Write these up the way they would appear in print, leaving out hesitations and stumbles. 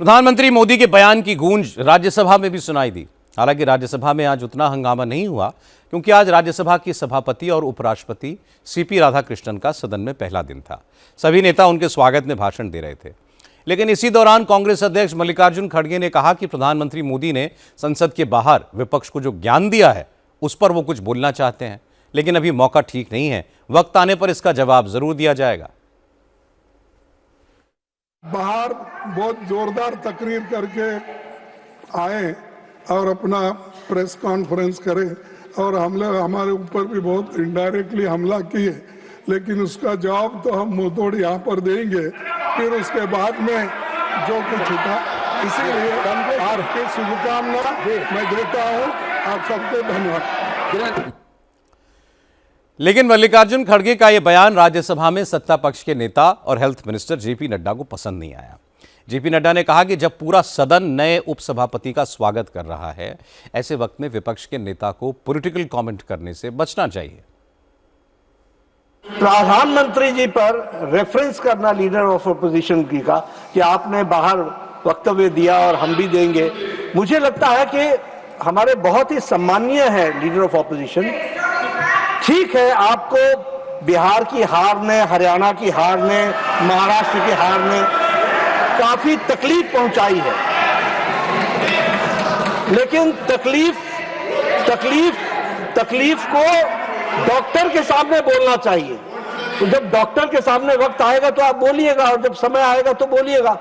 प्रधानमंत्री मोदी के बयान की गूंज राज्यसभा में भी सुनाई दी। हालांकि राज्यसभा में आज उतना हंगामा नहीं हुआ क्योंकि आज राज्यसभा की सभापति और उपराष्ट्रपति सीपी राधाकृष्णन का सदन में पहला दिन था। सभी नेता उनके स्वागत में भाषण दे रहे थे। लेकिन इसी दौरान कांग्रेस अध्यक्ष मल्लिकार्जुन खड़गे ने कहा कि प्रधानमंत्री मोदी ने संसद के बाहर विपक्ष को जो ज्ञान दिया है उस पर वो कुछ बोलना चाहते हैं, लेकिन अभी मौका ठीक नहीं है। वक्त आने पर इसका जवाब जरूर दिया जाएगा। बाहर बहुत जोरदार तकरीर करके आए और अपना प्रेस कॉन्फ्रेंस करे और हमारे ऊपर भी बहुत इनडायरेक्टली हमला किए, लेकिन उसका जवाब तो हम मुंहतोड़ यहाँ पर देंगे। फिर उसके बाद में जो कुछ था, इसीलिए आपकी शुभकामना मैं देता हूँ। आप सबको धन्यवाद। लेकिन मल्लिकार्जुन खड़गे का यह बयान राज्यसभा में सत्ता पक्ष के नेता और हेल्थ मिनिस्टर जेपी नड्डा को पसंद नहीं आया। जेपी नड्डा ने कहा कि जब पूरा सदन नए उपसभापति का स्वागत कर रहा है, ऐसे वक्त में विपक्ष के नेता को पॉलिटिकल कमेंट करने से बचना चाहिए। प्रधानमंत्री जी पर रेफरेंस करना लीडर ऑफ ऑपोजिशन की का कि आपने बाहर वक्तव्य दिया और हम भी देंगे, मुझे लगता है कि हमारे बहुत ही सम्मानीय है लीडर ऑफ ऑपोजिशन। ठीक है, आपको बिहार की हार ने, हरियाणा की हार ने, महाराष्ट्र की हार ने काफी तकलीफ पहुंचाई है, लेकिन तकलीफ को डॉक्टर के सामने बोलना चाहिए। तो जब डॉक्टर के सामने वक्त आएगा तो आप बोलिएगा, और जब समय आएगा तो बोलिएगा।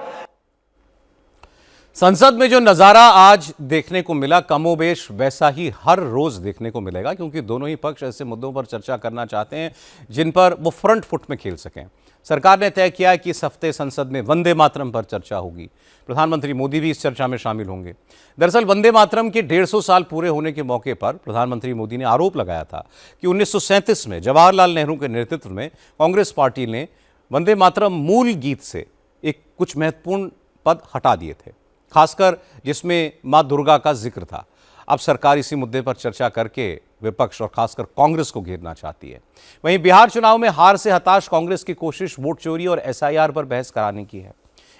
संसद में जो नजारा आज देखने को मिला, कमोबेश वैसा ही हर रोज देखने को मिलेगा, क्योंकि दोनों ही पक्ष ऐसे मुद्दों पर चर्चा करना चाहते हैं जिन पर वो फ्रंट फुट में खेल सकें। सरकार ने तय किया है कि इस हफ्ते संसद में वंदे मातरम पर चर्चा होगी। प्रधानमंत्री मोदी भी इस चर्चा में शामिल होंगे। दरअसल वंदे मातरम के 150 साल पूरे होने के मौके पर प्रधानमंत्री मोदी ने आरोप लगाया था कि 1937 में जवाहरलाल नेहरू के नेतृत्व में कांग्रेस पार्टी ने वंदे मातरम मूल गीत से एक कुछ महत्वपूर्ण पद हटा दिए थे, खासकर जिसमें मां दुर्गा का जिक्र था। अब सरकार इसी मुद्दे पर चर्चा करके विपक्ष और खासकर कांग्रेस को घेरना चाहती है। वहीं बिहार चुनाव में हार से हताश कांग्रेस की कोशिश वोट चोरी और एसआईआर पर बहस कराने की है।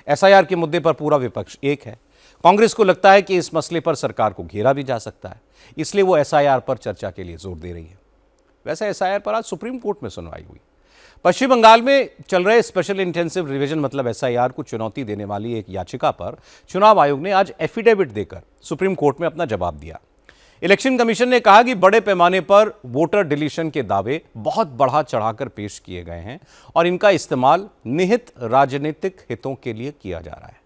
एसआईआर के मुद्दे पर पूरा विपक्ष एक है। कांग्रेस को लगता है कि इस मसले पर सरकार को घेरा भी जा सकता है, इसलिए वो एसआईआर पर चर्चा के लिए जोर दे रही है। वैसे एसआईआर पर आज सुप्रीम कोर्ट में सुनवाई हुई। पश्चिम बंगाल में चल रहे स्पेशल इंटेंसिव रिवीजन मतलब एसआईआर को चुनौती देने वाली एक याचिका पर चुनाव आयोग ने आज एफिडेविट देकर सुप्रीम कोर्ट में अपना जवाब दिया। इलेक्शन कमीशन ने कहा कि बड़े पैमाने पर वोटर डिलीशन के दावे बहुत बढ़ा चढ़ाकर पेश किए गए हैं और इनका इस्तेमाल निहित राजनीतिक हितों के लिए किया जा रहा है।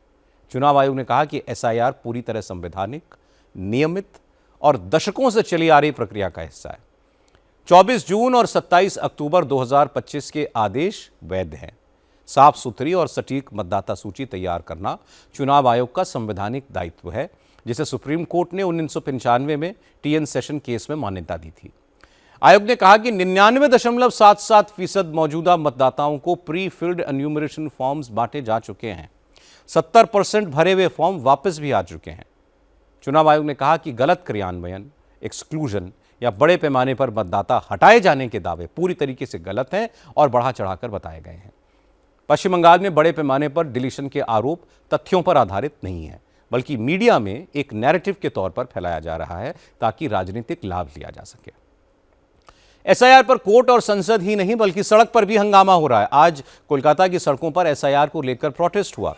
चुनाव आयोग ने कहा कि एसआईआर पूरी तरह संवैधानिक, नियमित और दशकों से चली आ रही प्रक्रिया का हिस्सा है। 24 जून और 27 अक्टूबर 2025 के आदेश वैध हैं। साफ सुथरी और सटीक मतदाता सूची तैयार करना चुनाव आयोग का संवैधानिक दायित्व है, जिसे सुप्रीम कोर्ट ने 1995 में टीएन सेशन केस में मान्यता दी थी। आयोग ने कहा कि 99.77% मौजूदा मतदाताओं को प्री फिल्ड एन्यूमरेशन फॉर्म्स बांटे जा चुके हैं। 70% भरे हुए फॉर्म वापस भी आ चुके हैं। चुनाव आयोग ने कहा कि गलत क्रियान्वयन, एक्सक्लूजन या बड़े पैमाने पर मतदाता हटाए जाने के दावे पूरी तरीके से गलत हैं और बढ़ा चढ़ाकर बताए गए हैं। पश्चिम बंगाल में बड़े पैमाने पर डिलीशन के आरोप तथ्यों पर आधारित नहीं है, बल्कि मीडिया में एक नैरेटिव के तौर पर फैलाया जा रहा है ताकि राजनीतिक लाभ लिया जा सके। एसआईआर पर कोर्ट और संसद ही नहीं बल्कि सड़क पर भी हंगामा हो रहा है। आज कोलकाता की सड़कों पर एसआईआर को लेकर प्रोटेस्ट हुआ।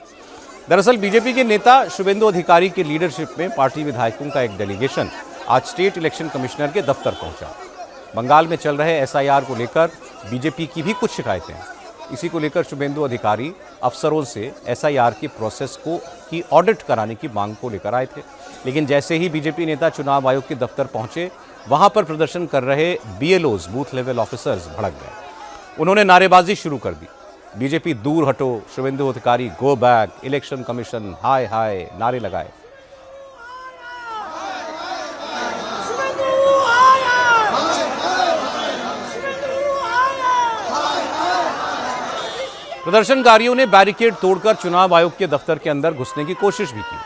दरअसल बीजेपी के नेता शुभेंदु अधिकारी की लीडरशिप में पार्टी विधायकों का एक डेलीगेशन आज स्टेट इलेक्शन कमिश्नर के दफ्तर पहुंचा। बंगाल में चल रहे एसआईआर को लेकर बीजेपी की भी कुछ शिकायतें हैं। इसी को लेकर शुभेंदु अधिकारी अफसरों से एसआईआर की प्रोसेस की ऑडिट कराने की मांग को लेकर आए थे, लेकिन जैसे ही बीजेपी नेता चुनाव आयोग के दफ्तर पहुंचे, वहां पर प्रदर्शन कर रहे बीएलओज, बूथ लेवल ऑफिसर्स, भड़क गए। उन्होंने नारेबाजी शुरू कर दी। बीजेपी दूर हटो, शुभेंदु अधिकारी गो बैक, इलेक्शन कमीशन हाय हाय नारे लगाए। प्रदर्शनकारियों ने बैरिकेड तोड़कर चुनाव आयोग के दफ्तर के अंदर घुसने की कोशिश भी की।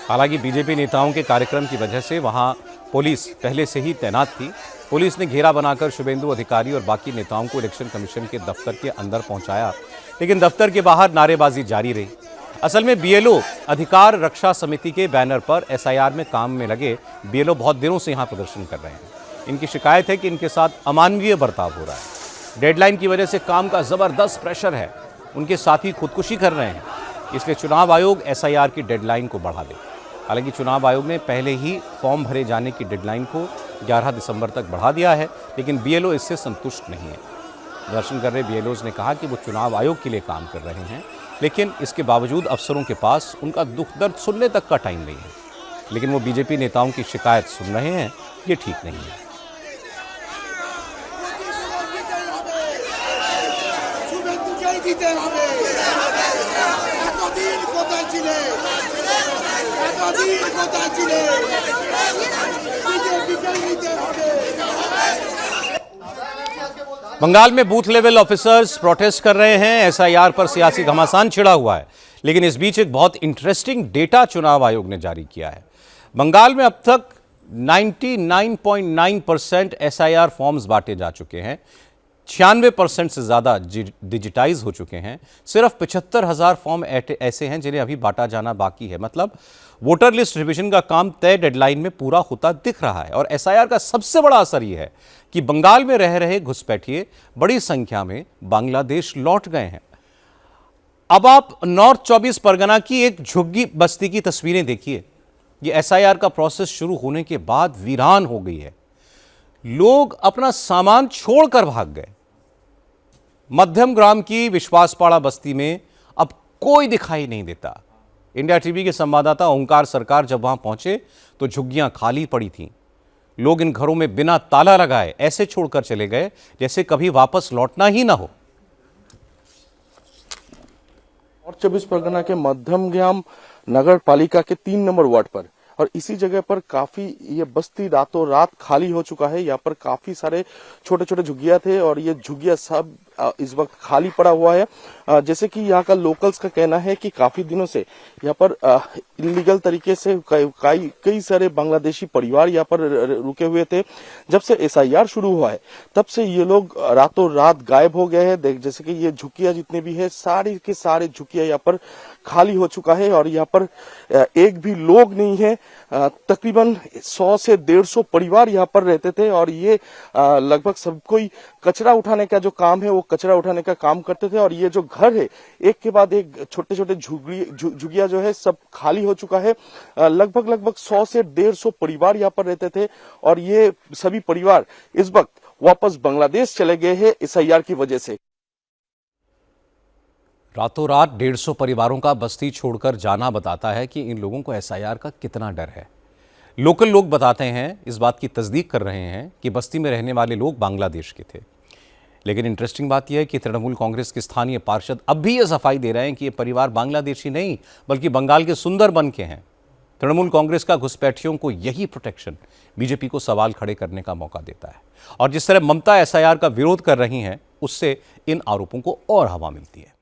हालांकि बीजेपी नेताओं के कार्यक्रम की वजह से वहां पुलिस पहले से ही तैनात थी। पुलिस ने घेरा बनाकर शुभेंदु अधिकारी और बाकी नेताओं को इलेक्शन कमीशन के दफ्तर के अंदर पहुंचाया, लेकिन दफ्तर के बाहर नारेबाजी जारी रही। असल में बीएलओ अधिकार रक्षा समिति के बैनर पर एसआईआर में काम में लगे बीएलओ बहुत दिनों से यहां प्रदर्शन कर रहे हैं। इनकी शिकायत है कि इनके साथ अमानवीय बर्ताव हो रहा है। डेडलाइन की वजह से काम का जबरदस्त प्रेशर है। उनके साथी खुदकुशी कर रहे हैं, इसलिए चुनाव आयोग एसआईआर की डेडलाइन को बढ़ा दे। हालांकि चुनाव आयोग ने पहले ही फॉर्म भरे जाने की डेडलाइन को 11 दिसंबर तक बढ़ा दिया है, लेकिन बीएलओ इससे संतुष्ट नहीं है। प्रदर्शन कर रहे बीएलओज ने कहा कि वो चुनाव आयोग के लिए काम कर रहे हैं, लेकिन इसके बावजूद अफसरों के पास उनका दुख दर्द सुनने तक का टाइम नहीं है। लेकिन वो बीजेपी नेताओं की शिकायत सुन रहे हैं, ये ठीक नहीं है। बंगाल में बूथ लेवल ऑफिसर्स प्रोटेस्ट कर रहे हैं। एसआईआर पर सियासी घमासान छिड़ा हुआ है, लेकिन इस बीच एक बहुत इंटरेस्टिंग डेटा चुनाव आयोग ने जारी किया है। बंगाल में अब तक 99.9% एसआईआर फॉर्म्स बांटे जा चुके हैं। 96% से ज़्यादा डिजिटाइज हो चुके हैं। सिर्फ 75,000 फॉर्म ऐसे हैं जिन्हें अभी बांटा जाना बाकी है। मतलब वोटर लिस्ट रिवीजन का काम तय डेडलाइन में पूरा होता दिख रहा है। और एसआईआर का सबसे बड़ा असर यह है कि बंगाल में रह रहे घुसपैठिए बड़ी संख्या में बांग्लादेश लौट गए हैं। अब आप नॉर्थ 24 परगना की एक झुग्गी बस्ती की तस्वीरें देखिए। ये एसआईआर का प्रोसेस शुरू होने के बाद वीरान हो गई है। लोग अपना सामान छोड़कर भाग गए। मध्यम ग्राम की विश्वासपाड़ा बस्ती में अब कोई दिखाई नहीं देता। इंडिया टीवी के संवाददाता ओंकार सरकार जब वहां पहुंचे तो झुग्गियां खाली पड़ी थीं। लोग इन घरों में बिना ताला लगाए ऐसे छोड़कर चले गए जैसे कभी वापस लौटना ही ना हो। और 24 परगना के मध्यम ग्राम नगर पालिका के 3 नंबर वार्ड पर और इसी जगह पर काफी ये बस्ती रातों रात खाली हो चुका है। यहाँ पर काफी सारे छोटे छोटे झुग्गियां थे और ये झुग्गियां सब इस वक्त खाली पड़ा हुआ है। जैसे कि यहाँ का लोकल्स का कहना है कि काफी दिनों से यहाँ पर इलीगल तरीके से कई सारे बांग्लादेशी परिवार यहाँ पर रुके हुए थे। जब से एसआईआर शुरू हुआ है तब से ये लोग रातों रात गायब हो गए हैं। जैसे कि ये झुग्गियां जितने भी है सारे के सारे झुग्गियां यहाँ पर खाली हो चुका है और यहाँ पर एक भी लोग नहीं है। तकरीबन 100 से 150 परिवार यहाँ पर रहते थे और ये लगभग सब कोई कचरा उठाने का जो काम है वो कचरा उठाने का काम करते थे। और ये जो घर है एक के बाद एक छोटे छोटे झुग्गियां जो है सब खाली हो चुका है। लगभग 100 से 150 परिवार यहाँ पर रहते थे और ये सभी परिवार इस वक्त वापस बांग्लादेश चले गए हैं एसआईआर की वजह से। रातों रात 150 परिवारों का बस्ती छोड़कर जाना बताता है कि इन लोगों को एसआईआर का कितना डर है। लोकल लोग बताते हैं, इस बात की तस्दीक कर रहे हैं कि बस्ती में रहने वाले लोग बांग्लादेश के थे। लेकिन इंटरेस्टिंग बात यह है कि तृणमूल कांग्रेस के स्थानीय पार्षद अब भी यह सफाई दे रहे हैं कि ये परिवार बांग्लादेशी नहीं बल्कि बंगाल के सुंदरबन के हैं। तृणमूल कांग्रेस का घुसपैठियों को यही प्रोटेक्शन बीजेपी को सवाल खड़े करने का मौका देता है। और जिस तरह ममता एसआईआर का विरोध कर रही हैं, उससे इन आरोपों को और हवा मिलती है।